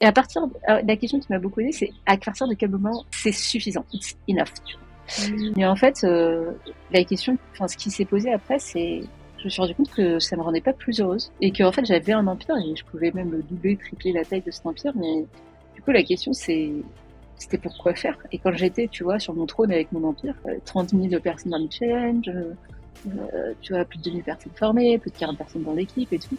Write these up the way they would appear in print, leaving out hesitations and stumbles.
Et à partir, la question qui m'a beaucoup aidée, c'est à partir de quel moment c'est suffisant, it's enough. Tu vois. Mmh. Mais en fait, la question, enfin, ce qui s'est posé après, c'est, je me suis rendu compte que ça me rendait pas plus heureuse et que en fait j'avais un empire et je pouvais même le doubler, tripler la taille de cet empire. Mais du coup, la question c'était pourquoi faire. Et quand j'étais, tu vois, sur mon trône avec mon empire, 30 000 personnes dans le challenge, tu vois, plus de 2000 personnes formées, plus de 40 personnes dans l'équipe et tout.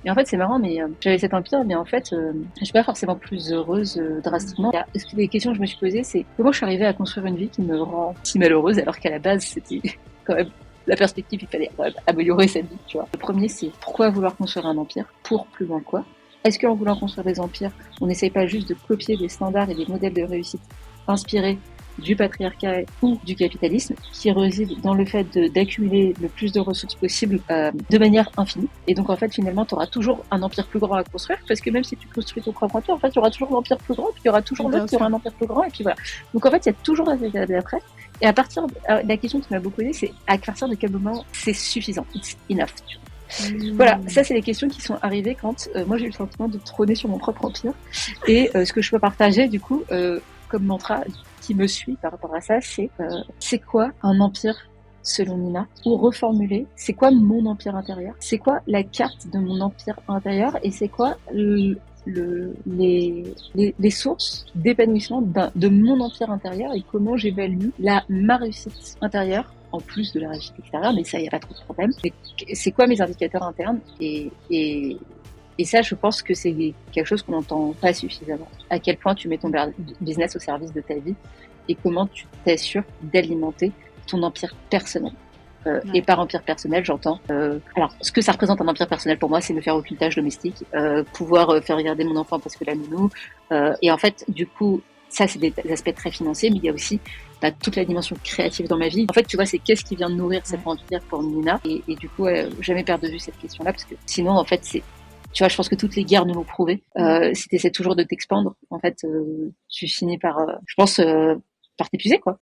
Et en fait, c'est marrant, mais j'avais cet empire, mais en fait, je suis pas forcément plus heureuse drastiquement. Est-ce que les questions que je me suis posées, c'est comment je suis arrivée à construire une vie qui me rend si malheureuse, alors qu'à la base, c'était quand même la perspective, il fallait quand même améliorer cette vie, tu vois. Le premier, c'est pourquoi vouloir construire un empire? Pour plus loin quoi? Est-ce qu'en voulant construire des empires, on n'essaye pas juste de copier des standards et des modèles de réussite inspirés du patriarcat ou du capitalisme, qui réside dans le fait d'accumuler le plus de ressources possible de manière infinie. Et donc en fait finalement tu auras toujours un empire plus grand à construire, parce que même si tu construis ton propre empire, en fait il y aura toujours un empire plus grand, puis il y aura toujours l'autre Bien qui aura sûr. un empire plus grand, et puis voilà. Donc en fait il y a toujours la étape d'après. Et à partir de, la question qui m'a beaucoup aidée, c'est à partir de quel moment c'est suffisant, it's enough. Tu vois. Voilà, Mmh. ça c'est les questions qui sont arrivées quand moi j'ai eu le sentiment de trôner sur mon propre empire. Et ce que je peux partager du coup comme mantra qui me suit par rapport à ça, c'est quoi un empire selon Nina? Ou reformuler, c'est quoi mon empire intérieur? C'est quoi la carte de mon empire intérieur? Et c'est quoi les sources d'épanouissement de mon empire intérieur et comment j'évalue ma réussite intérieure en plus de la réussite extérieure, mais ça, il n'y a pas trop de problème. Mais c'est quoi mes indicateurs internes et ça, je pense que c'est quelque chose qu'on n'entend pas suffisamment. À quel point tu mets ton business au service de ta vie et comment tu t'assures d'alimenter ton empire personnel. Et Ouais. par empire personnel, j'entends. Alors, ce que ça représente un empire personnel pour moi, c'est ne faire aucune tâche domestique, pouvoir faire regarder mon enfant parce que la nounou. Et en fait, du coup, ça, c'est des aspects très financiers, mais il y a aussi toute la dimension créative dans ma vie. En fait, tu vois, c'est qu'est-ce qui vient de nourrir cet Ouais. empire pour Nina. Et du coup, jamais perdre de vue cette question-là, parce que sinon, en fait, c'est tu vois, je pense que toutes les guerres nous l'ont prouvé. Mmh. Si tu essaies toujours de t'expandre, en fait, tu finis par, je pense, par t'épuiser, quoi.